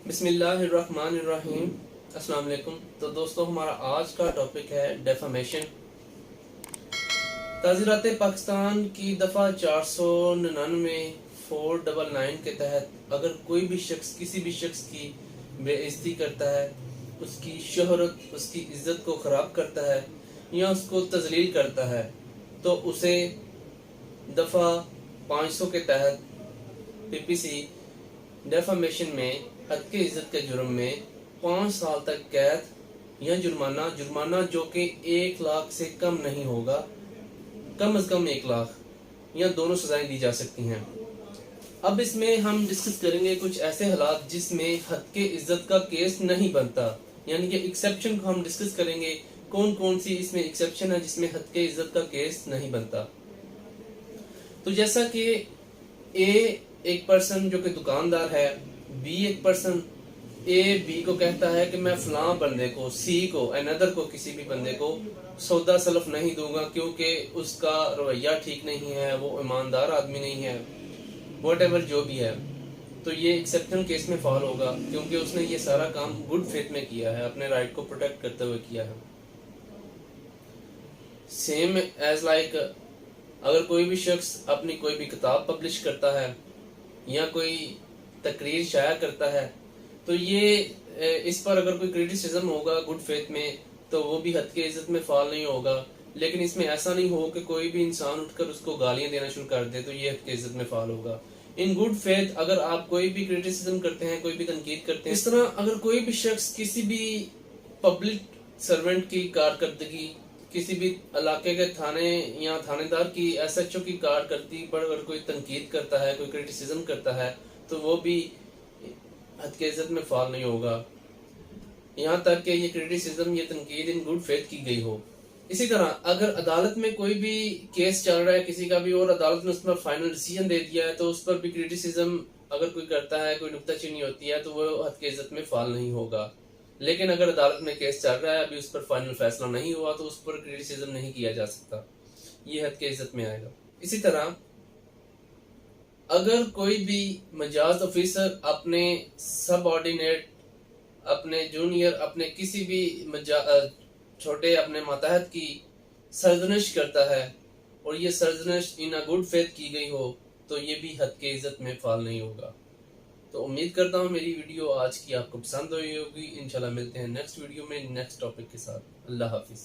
बिस्मिल्लाहिर्रहमानिर्रहीम। अस्सलाम वालेकुम। तो दोस्तों, हमारा आज का टॉपिक है डेफामेशन। ताज़ीरात पाकिस्तान की दफ़ा 499 499 के तहत अगर कोई भी शख्स किसी भी शख्स की बेइज्जती करता है, उसकी शोहरत, उसकी इज्जत को ख़राब करता है या उसको तजलील करता है, तो उसे दफ़ा 500 के तहत पीपीसी डेफामेशन में हद के इज्जत के जुर्म में 5 साल तक कैद या जुर्माना जो कि 1 लाख से कम नहीं होगा, कम अज कम 1 लाख या दोनों सजाएं दी जा सकती हैं। अब इसमें हम डिस्कस करेंगे कुछ ऐसे हालात जिसमें हद के इज्जत का केस नहीं बनता, यानी कि एक्सेप्शन को हम डिस्कस करेंगे। कौन कौन सी इसमें एक्सेप्शन है जिसमें हद के इज्जत का केस नहीं बनता। तो जैसा कि ए एक पर्सन जो कि दुकानदार है, बी एक पर्सन ए बी को कहता है कि मैं फलां बंदे को, सी को, अनदर को, किसी भी बंदे को सौदा सलफ नहीं दूंगा क्योंकि उसका रवैया ठीक नहीं है, वो ईमानदार आदमी नहीं है, व्हाटएवर जो भी है। तो ये एक्सेप्शन केस में फॉल होगा क्योंकि उसने ये सारा काम गुड फेथ में किया है, अपने राइट को प्रोटेक्ट करते हुए किया है। सेम एज लाइक अगर कोई भी शख्स अपनी कोई भी किताब पब्लिश करता है या कोई तकरीर शाया करता है, तो ये इस पर अगर कोई क्रिटिसिज्म होगा गुड फेथ में, तो वो भी हद के इज्जत में फॉल नहीं होगा। लेकिन इसमें ऐसा नहीं हो कि कोई भी इंसान उठकर उसको गालियां देना शुरू कर दे, तो ये हद के इज्जत में फॉल होगा। इन गुड फेथ अगर आप कोई भी क्रिटिसिज्म करते हैं, कोई भी तनकीद करते हैं, इस तरह अगर कोई भी शख्स किसी भी पब्लिक सर्वेंट की कारकर्दगी, किसी भी इलाके के थाने या थानेदार की, एसएचओ की कारकर्दगी पर अगर कोई तनकीद करता है, कोई क्रिटिसिज्म करता है, तो वो भी हद के इज्जत में फॉल नहीं होगा, यहाँ तक कि ये क्रिटिसिज्म, ये तनकीद इन गुड फेथ की गई हो। इसी तरह अगर अदालत में कोई भी केस चल रहा है किसी का भी और अदालत ने उस पर फाइनल डिसीजन दे दिया है, तो उस पर भी क्रिटिसिज्म अगर कोई करता है, कोई नुक्ताचीनी होती है, तो वो हद के इज्जत में फॉल नहीं होगा। लेकिन अगर अदालत में केस चल रहा है, अभी उस पर फाइनल फैसला नहीं हुआ, तो उस पर क्रिटिसिज्म नहीं किया जा सकता, ये हद के इज्जत में आएगा। इसी तरह अगर कोई भी मजाज ऑफिसर अपने सबऑर्डिनेट, अपने जूनियर, अपने किसी भी छोटे अपने मातहत की सरजनिश करता है और ये सरजनिश इन अ गुड फेथ की गई हो, तो ये भी हद के इज्जत में फॉल नहीं होगा। तो उम्मीद करता हूँ मेरी वीडियो आज की आपको पसंद हुई होगी। इंशाल्लाह मिलते हैं नेक्स्ट वीडियो में नेक्स्ट टॉपिक के साथ। अल्लाह हाफिज।